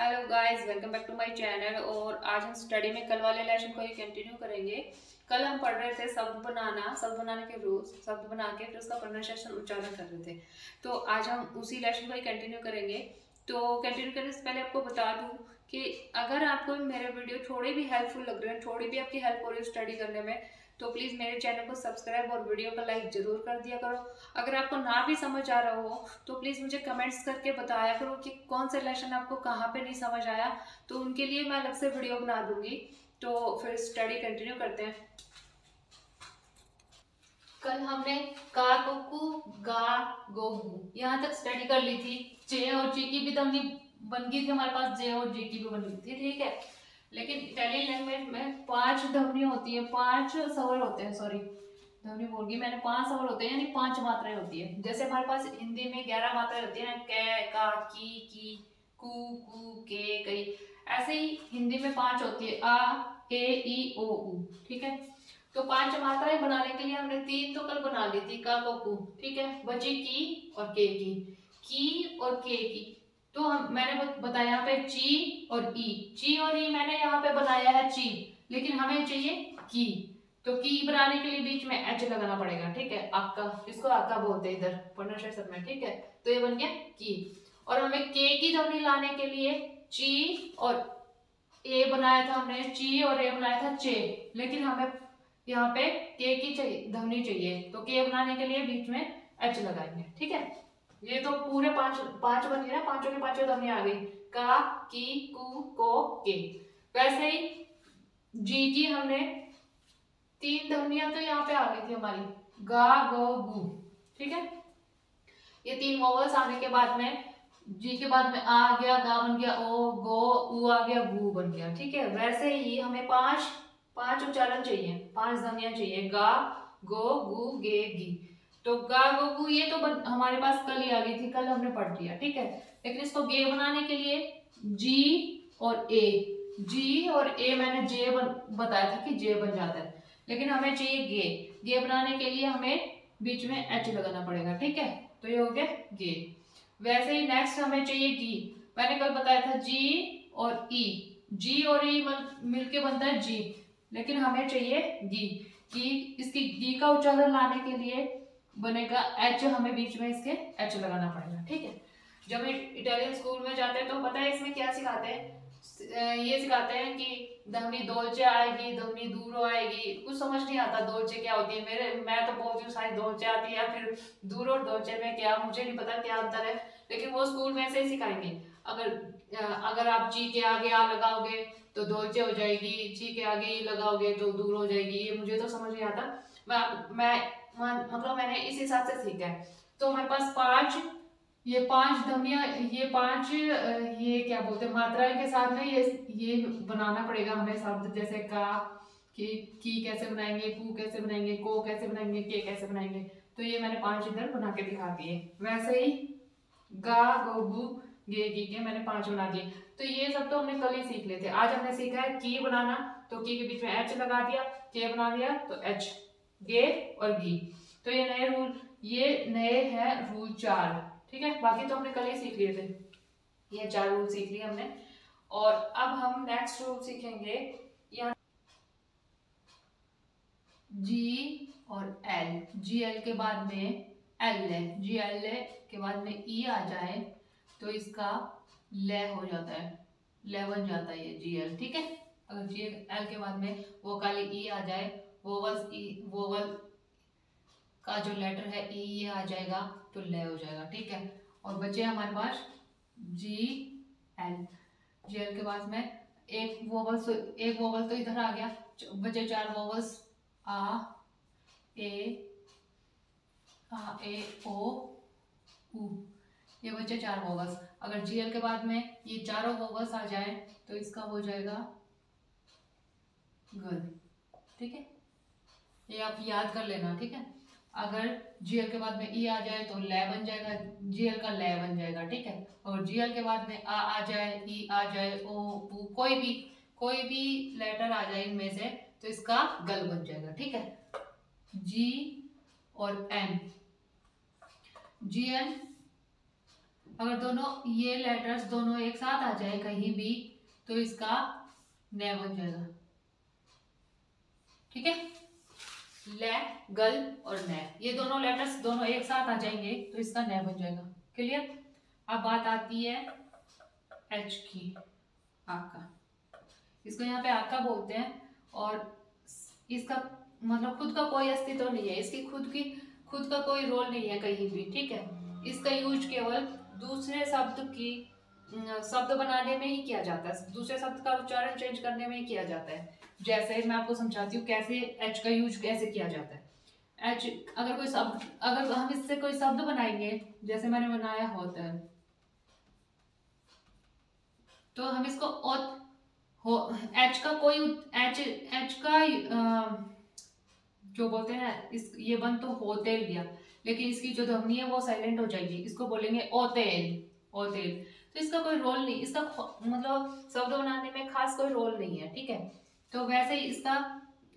Hello guys, welcome back to my channel. और आज हम स्टडी में कल वाले लेसन को ही कंटिन्यू करेंगे। कल हम पढ़ रहे थे शब्द बनाने के रूल्स, शब्द बना के फिर उसका प्रोनाउंसिएशन उच्चारण कर रहे थे। तो आज हम उसी लेसन को ही कंटिन्यू करेंगे। तो कंटिन्यू करने से पहले आपको बता दूं कि अगर आपको मेरे वीडियो थोड़ी भी हेल्पफुल लग रहे हैं, थोड़ी भी आपकी हेल्प हो रही है स्टडी करने में, तो प्लीज़ मेरे चैनल को सब्सक्राइब और वीडियो को लाइक ज़रूर कर दिया करो। अगर आपको ना भी समझ आ रहा हो तो प्लीज़ मुझे कमेंट्स करके बताया करो कि कौन सा लेसन आपको कहाँ पे नहीं समझ आया, तो उनके लिए मैं अलग से वीडियो बना दूंगी। तो फिर स्टडी कंटिन्यू करते हैं। कल हमने का कुकू गा गोगू यहाँ तक स्टडी कर ली थी। जे और जी की भी ध्वनि बन गई थी हमारे पास, जे और जी की भी बन गई थी, ठीक है। लेकिन इटालियन लैंग्वेज में 5 ध्वनि होती है, 5 स्वर होते हैं, सॉरी ध्वनि बोल गई मैंने, 5 स्वर होते हैं, यानी 5 मात्राएं होती है। जैसे हमारे पास हिंदी में 11 मात्राएं होती है ना, कै का की कू कू के कई, ऐसे ही हिंदी में 5 होती है, आ ए ई ओ उ, ठीक है। तो 5 मात्राएं बनाने के लिए हमने 3 तो कल बना ली थी, का को कू, ठीक है। बची की और के की और के की। तो हम मैंने बताया यहाँ पे ची और ई मैंने यहाँ पे बनाया है ची, लेकिन हमें चाहिए की। तो की बनाने के लिए बीच में एच लगाना पड़ेगा, ठीक है। आका, इसको आका बोलते हैं इधर प्रोनाउंसिएशन में, ठीक है। तो ये बन गया की। और हमें के की ध्वनि लाने के लिए ची और ए बनाया था हमने, ची और ए बनाया था चे, लेकिन हमें यहाँ पे के की ध्वनि चाहिए। तो के बनाने के लिए बीच में एच लगाएंगे, ठीक है। ये तो पूरे पांच पांच बन गए ना, पांचों की पांचों ध्वनि आ गई, का की कू को के। वैसे ही जी की हमने 3 ध्वनियां तो यहाँ पे आ गई थी हमारी, गा गो गू, ठीक है। ये 3 वोवल्स आने के बाद में जी के बाद में आ गया, गा बन गया, ओ गो ऊ आ गया, गू बन गया, ठीक है। वैसे ही हमें पांच उच्चारण चाहिए, 5 ध्वनियां चाहिए, गा गो गू गे गी। तो गा गो गू ये तो हमारे पास कल ही आ गई थी, कल हमने पढ़ लिया, ठीक है। लेकिन इसको गे बनाने के लिए जी और ए मैंने बताया था कि जे बन जाता है, लेकिन हमें चाहिए गे बनाने के लिए हमें बीच में एच लगाना पड़ेगा, ठीक है। तो ये हो गया गे। वैसे ही नेक्स्ट हमें चाहिए गी। मैंने कल बताया था जी और ई मिलके बनता है जी, लेकिन हमें चाहिए गी। इसकी गी का उच्चारण लाने के लिए बनेगा एच, हमें बीच में इसके एच लगाना पड़ेगा, ठीक है। जब इटालियन स्कूल में जाते हैं तो पता है इसमें क्या सिखाते हैं, ये सिखाते हैं कि ध्वनि दोलचे आएगी, ध्वनि दूरो आएगी। कुछ समझ नहीं आता दोलचे क्या होती है, मैं तो बोलती हूँ सारी दोलचे आती है, फिर दूर और दोलचे में क्या, मुझे नहीं पता क्या अंतर है, लेकिन वो स्कूल में ऐसे ही सिखाएंगे। अगर आप ची के आगे आ लगाओगे तो दोलचे हो जाएगी, ची के आगे ई लगाओगे तो दूर हो जाएगी। ये मुझे तो समझ नहीं आता, मतलब मैंने इस हिसाब से सीखा है। तो हमारे पास ये 5 ध्वनियां, ये क्या बोलते हैं मात्राएं के साथ में ये बनाना पड़ेगा हमें शब्द, जैसे का की कैसे बनाएंगे, कू कैसे बनाएंगे, को कैसे बनाएंगे, के कैसे बनाएंगे। तो ये मैंने 5 इधर बना के दिखा दिए। वैसे ही गा गो गू गे गी के मैंने 5 बना दिए। तो ये सब तो हमने कल ही सीख लेते। आज हमने सीखा है की बनाना, तो की के बीच में एच लगा दिया, के बना दिया तो एच, गे और गी। तो ये नए हैं रूल 4, ठीक है। बाकी तो हमने कल ही सीख लिए थे, ये 4 रूल सीख लिए हमने। और अब हम नेक्स्ट रूल सीखेंगे। यहाँ जी और एल, जी एल के बाद में एल है, जी एल के बाद में ई आ जाए तो इसका ले हो जाता है, ले बन जाता है ये जी एल, ठीक है। अगर जी एल के बाद में वो काली ई आ जाए, वोवल का जो लेटर है ई ये आ जाएगा तो ले हो जाएगा, ठीक है। और बचे हमारे पास जी एल, जी एल के बाद में एक वोवल तो इधर आ गया, बचे 4 वोवल्स, आ ए ओ उ, ये बचे 4 वोवल्स। अगर जीएल के बाद में ये चारों वोवल्स आ जाए तो इसका हो जाएगा गल, ठीक है। ये आप याद कर लेना, ठीक है। अगर जीएल के बाद में ई आ जाए तो ले बन जाएगा, जीएल का ले बन जाएगा, ठीक है। और जीएल के बाद में आ जाए, ई आ जाए, ओ उ, कोई भी लेटर आ जाए इनमें से तो इसका गल बन जाएगा, ठीक है। जी और एन, जी एन अगर दोनों ये लेटर्स दोनों एक साथ आ जाए कहीं भी तो इसका न बन जाएगा। ठीक है, ले, गल और न, ये दोनों लेटर्स दोनों एक साथ आ जाएंगे तो इसका न बन जाएगा। क्लियर। अब बात आती है एच की, आका। इसको यहाँ पे आका बोलते हैं और इसका मतलब खुद का कोई अस्तित्व नहीं है, इसकी खुद का कोई रोल नहीं है कहीं भी। ठीक है, इसका यूज केवल दूसरे शब्द बनाने में ही किया जाता है, दूसरे शब्द का उच्चारण चेंज करने में ही किया जाता है। जैसे मैं आपको समझाती हूँ कैसे एच का यूज कैसे किया जाता है। एच अगर हम इससे कोई शब्द बनाएंगे, जैसे मैंने बनाया होटल, तो हम इसको एच का जो बोलते हैं ये बन तो होतेल दिया, लेकिन इसकी जो ध्वनि है वो साइलेंट हो जाएगी, इसको बोलेंगे ओतेल, ओतेल। तो इसका कोई रोल नहीं, इसका मतलब शब्द बनाने में खास कोई रोल नहीं है। ठीक है, तो वैसे ही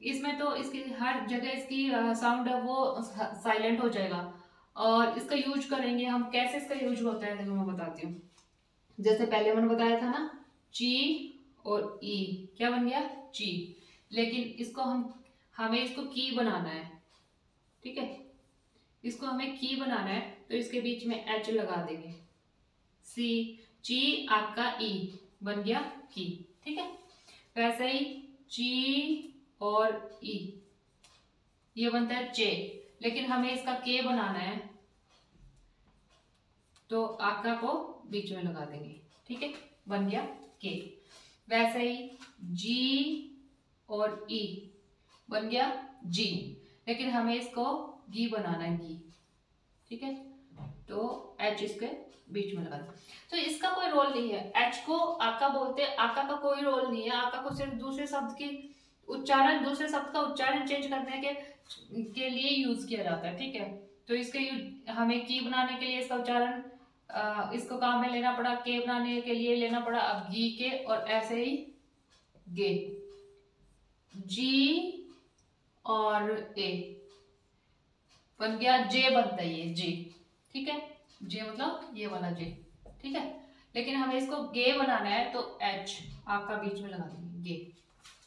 इसमें तो इसकी हर जगह इसकी साउंड है वो साइलेंट हो जाएगा। और इसका यूज करेंगे हम, कैसे इसका यूज होता है देखो मैं बताती हूँ। जैसे पहले मैंने बताया था ना, ची और ई क्या बन गया, ची। लेकिन इसको हमें इसको की बनाना है। ठीक है, इसको हमें की बनाना है तो इसके बीच में एच लगा देंगे, सी, ची, आका, ई बन गया की। ठीक है, वैसे ही ची और ई ये बनता है चे, लेकिन हमें इसका के बनाना है तो आका को बीच में लगा देंगे। ठीक है, बन गया के। वैसे ही जी और ई बन गया जी, लेकिन हमें इसको गी बनाना है, गी। ठीक है, तो एच इसके बीच में लगा दो। तो इसका कोई रोल नहीं है, एच को आका बोलते हैं, आका का कोई रोल नहीं है। आका को सिर्फ दूसरे शब्द का उच्चारण चेंज करने के लिए यूज किया जाता है। ठीक है, तो इसके हमें की बनाने के लिए इसका उच्चारण इसको काम में लेना पड़ा, के बनाने के लिए लेना पड़ा अब गी के, और ऐसे ही गे, जी और ए बन गया, जे बनता है ये जे। ठीक है, जे मतलब ये वाला जे। ठीक है, लेकिन हमें इसको गे बनाना है तो एच आपका बीच में लगा देंगे, गे।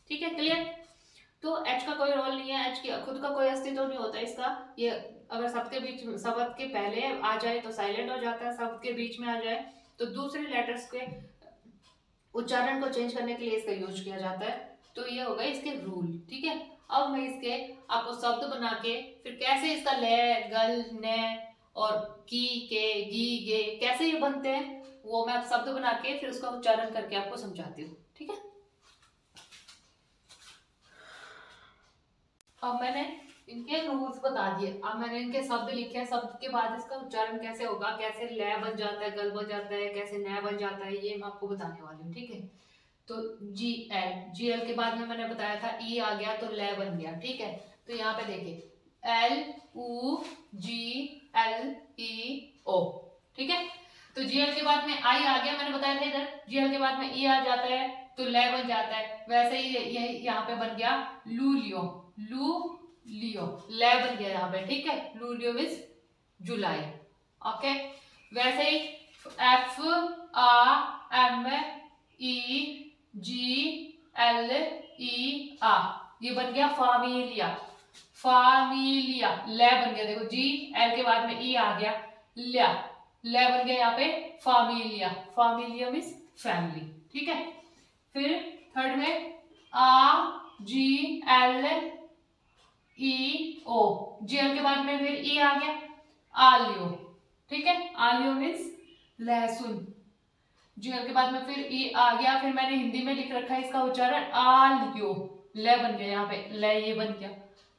ठीक है, क्लियर। तो एच का कोई रोल नहीं है, एच की खुद का कोई अस्तित्व नहीं होता इसका। ये अगर शब्द के पहले आ जाए तो साइलेंट हो जाता है, शब्द के बीच में आ जाए तो दूसरे लेटर्स के उच्चारण को चेंज करने के लिए इसका यूज किया जाता है। तो ये हो गए इसके रूल। ठीक है, अब मैं इसके आपको शब्द बना के फिर कैसे इसका ले, गल, ने और की, के, गी, गे कैसे ये बनते हैं वो मैं शब्द बना के फिर उसका उच्चारण करके आपको समझाती हूँ। ठीक है, अब मैंने इनके रूल्स बता दिए, अब मैंने इनके शब्द लिखे हैं, शब्द के बाद इसका उच्चारण कैसे होगा, कैसे ले बन जाता है, गल बन जाता है, कैसे न बन जाता है, ये मैं आपको बताने वाली हूँ। ठीक है, तो जी एल के बाद में मैंने बताया था ई आ गया तो ले बन गया। ठीक है, तो यहाँ पे देखिए एल उ जी एल ई ओ। ठीक है, तो जीएल के बाद में आई आ गया, मैंने बताया था इधर जीएल के बाद में ई आ जाता है तो ले बन जाता है। वैसे ही ये यहाँ पे बन गया लू लियो, लू लियो, ले बन गया यहाँ पे। ठीक है, लू लियो मीन्स जुलाई। ओके, वैसे ही F R M E G L E R ये बन गया फामिलिया, फामिलिया ले बन गया। देखो जी एल के बाद में ई आ गया, लिया ले बन गया यहाँ पे फामिलिया, फामिलिया मीन्स फैमिली। ठीक है, फिर थर्ड में आ जी एल ई ओ, जी एल के बाद में फिर ई आ गया आलियो। ठीक है, आलियो मीन्स लहसुन, जी एल के बाद में फिर ई आ गया, फिर मैंने हिंदी में लिख रखा है इसका उच्चारण आलियो, ले बन गया यहाँ पे, ले ये बन गया,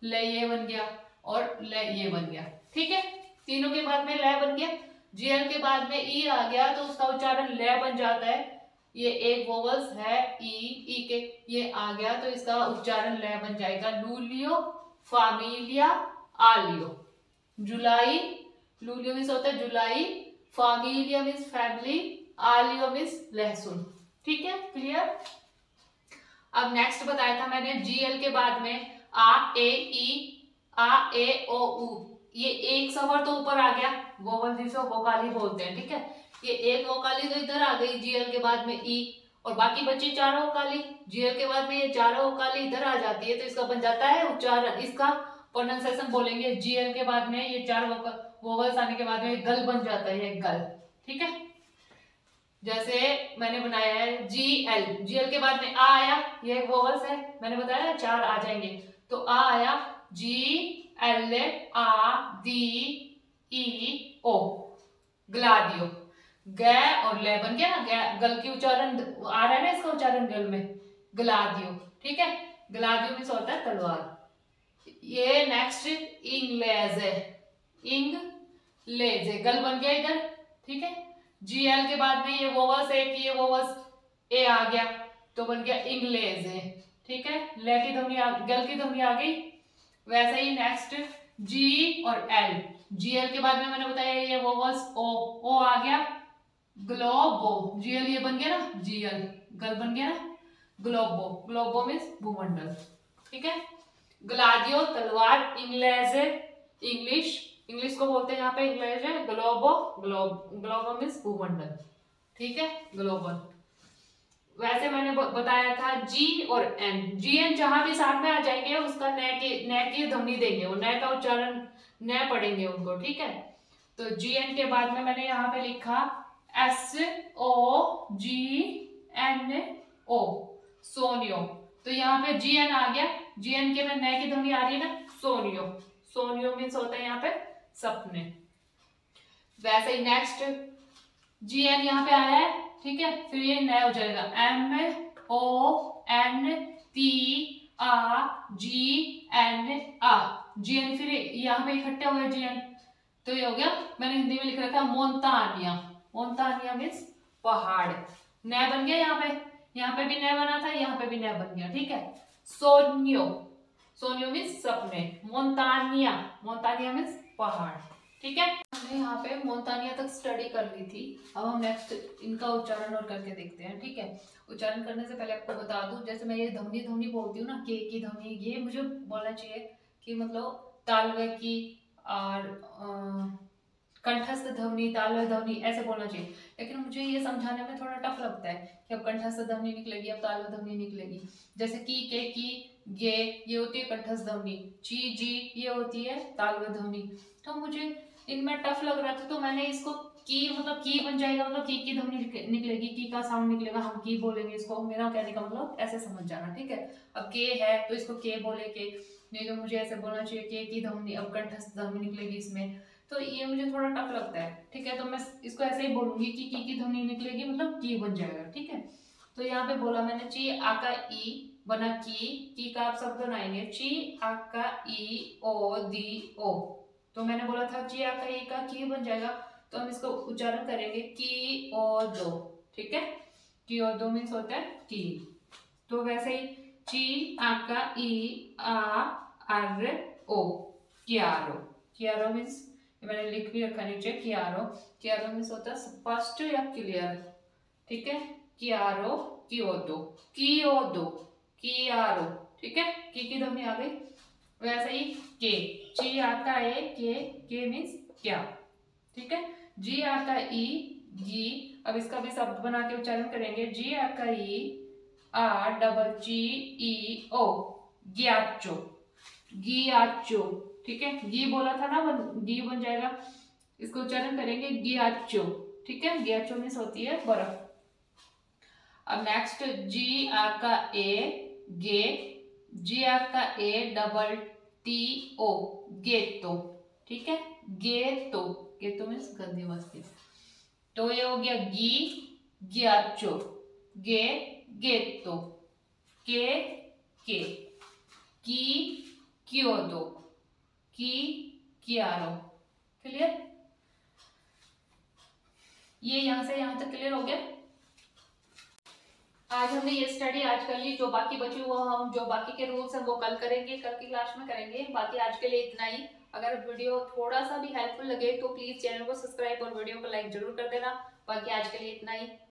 ले ये बन गया और ले ये बन गया। ठीक है, तीनों के बाद में ले बन गया, जीएल के बाद में ई आ गया तो उसका उच्चारण ले बन जाता है। ये एक वोवल्स है ई के, ये आ गया तो इसका उच्चारण ले बन जाएगा, लूलियो, फामिलिया, आलियो। जुलाई, लूलियो मीन्स होता है जुलाई, फामिलिया मीन्स फैमिली, आलियो मीन्स लहसुन। ठीक है, क्लियर। अब नेक्स्ट बताया था मैंने जीएल के बाद में आ ए ओ उ, ये एक स्वर तो ऊपर आ गया, वोवल जिसे वोकाली बोलते हैं। ठीक है, ये एक वोकाली तो इधर आ गई जीएल के बाद में ई, और बाकी बची चारों वोकाली, जीएल के बाद में ये चारों वोकाली इधर आ जाती है, तो इसका बन जाता है उच्चारण, इसका प्रोनाउंसिएशन बोलेंगे जीएल के बाद में ये चार वोवल्स आने के बाद में गल बन जाता है, ये गल। ठीक है, जैसे मैंने बनाया है जी एल, जीएल के बाद में आ आया, ये एक वोवल्स है, मैंने बताया चार आ जाएंगे, तो आ आया, जी एल आ दी ई ओ, ग्लाडियो। ग और ले बन गया ना, गल की उच्चारण आ रहा है ना, इसका उच्चारण गल में, ग्लाडियो। ठीक है, ग्लाडियो में होता है तलवार। ये नेक्स्ट इंग्लेज है, इंग्लेज है, गल बन गया इधर। ठीक है, जीएल के बाद में ये वोवल्स है कि ये वोवल्स ए आ गया, तो बन गया इंग्लेज है। ठीक है, ले की ध्वनि गल की ध्वनि आ गई। वैसे ही नेक्स्ट जी और एल, जीएल के बाद में मैंने बताया ये वोवल्स ओ आ गया, ग्लोबो, जीएल ये बन गया ना, जीएल गल बन गया ना, ग्लोबो, ग्लोबो मीन्स भूमंडल। ठीक है, ग्लाडियो तलवार, इंग्लेज इंग्लिश, इंग्लिश को बोलते हैं यहाँ पे इंग्लिश है, ग्लोबो, ग्लोबो मीन्स भूमंडल। ठीक है, ग्लोबल। वैसे मैंने बताया था जी और एन, जी एन जहां भी साथ में आ जाएंगे उसका न की ध्वनि देंगे, वो न का उच्चारण न पढ़ेंगे उनको। ठीक है, तो जी एन के बाद में मैंने यहाँ पे लिखा S O G N O, सोनियो। तो यहाँ पे जी एन आ गया, जी एन के में न की ध्वनि आ रही है ना, सोनियो, सोनियो मीन्स होता है यहाँ पे सपने। वैसे ही नेक्स्ट जी एन यहाँ पे आया है। ठीक है, फिर ये नया हो जाएगा, एम ओ एन टी आ जी एन आ, जी एन फिर यहाँ पे इकट्ठे हो गए जी एन, तो ये हो गया, मैंने हिंदी में लिख रखा है मोन्तानिया, मोन्तानिया मीन्स पहाड़। नया बन गया यहाँ पे भी नया बना था, यहाँ पे भी नया बन गया। ठीक है, सोनियो, सोनियो मीन्स सपने, मोन्तानिया, मोन्तानिया मीन्स पहाड़। ठीक है, हमने यहाँ पे मोन्तानिया तक स्टडी कर ली थी, अब हम नेक्स्ट इनका उच्चारण और करके देखते हैं। ठीक है, उच्चारण करने से पहले आपको बता दूं, जैसे मैं ये ध्वनि ध्वनि बोलती हूँ ना, के की ध्वनि, ये मुझे बोलना चाहिए कि मतलब तालव्य की और कंठस्थ ध्वनि, तालव्य ध्वनि ऐसे बोलना चाहिए, लेकिन मुझे ये समझाने में थोड़ा टफ लगता है कि अब कंठस्थ ध्वनि निकलेगी, अब तालव्य ध्वनि निकलेगी। जैसे की, के, की, गे ये होती है कंठस्थ ध्वनि, ची, जी ये होती है तालव्य ध्वनि। तो मुझे इनमें टफ लग रहा था, तो मैंने इसको की, मतलब की बन जाएगा, मतलब की ध्वनि निकलेगी, की का साउंड निकलेगा, हम की बोलेंगे इसको, मेरा कहने का मतलब ऐसे समझ जाना। ठीक है, अब के है तो इसको के बोले के, नहीं तो मुझे ऐसे बोलना चाहिए के की ध्वनि, अब कंठस्थ ध्वनि निकलेगी इसमें, तो ये मुझे थोड़ा टफ लगता है। ठीक है, तो मैं इसको ऐसे ही बोलूंगी कि की ध्वनि निकलेगी, मतलब की बन जाएगा। ठीक है, तो यहाँ पे बोला मैंने ची आ का ई बना की का आप शब्द बनाएंगे, ची आ का ई ओ दी ओ, तो मैंने बोला था ची आ का ई का की बन जाएगा, तो हम इसको उच्चारण करेंगे की ओ दो। ठीक है, की ओ दो मीन्स होता है की। तो वैसे ही ची आ का ई आ आर ओ, कियारो, कियारो मीन्स मैंने लिख भी रखा नीचे, कियारो, कियारो मीन्स होता है स्पष्ट या क्लियर। ठीक है, कियारो, कियोदो, कियोदो, कियारो। ठीक है, की ध्वनि आ गई। वैसे ही के, ची आता है के मीन्स क्या। ठीक है, जी आता ई जी, अब इसका भी शब्द बना के उच्चारण करेंगे, जी आता ई आ डबल ची ई ओ, ग्याचो, गियाचो। ठीक है, गी बोला था ना, गी बन जाएगा, इसको उच्चारण करेंगे गियाचो। ठीक है, गियाचो मीन्स होती है बर्फ। अब नेक्स्ट जी आ का ए गे, जी आ का ए डबल टी ओ, गेतो। ठीक है, गेतो, गेतो मीन्स गंदी मस्ती। तो ये हो गया गी ग्याचो, गे गेतो, के की क्योदो, की कियारो। क्लियर, ये यहां से यहां तक क्लियर हो गया। आज हमने ये स्टडी आज कर ली, जो बाकी बची वो हम जो बाकी के रूल्स हैं वो कल करेंगे, कल की क्लास में करेंगे। बाकी आज के लिए इतना ही। अगर वीडियो थोड़ा सा भी हेल्पफुल लगे तो प्लीज चैनल को सब्सक्राइब और वीडियो को लाइक जरूर कर देना। बाकी आज के लिए इतना ही।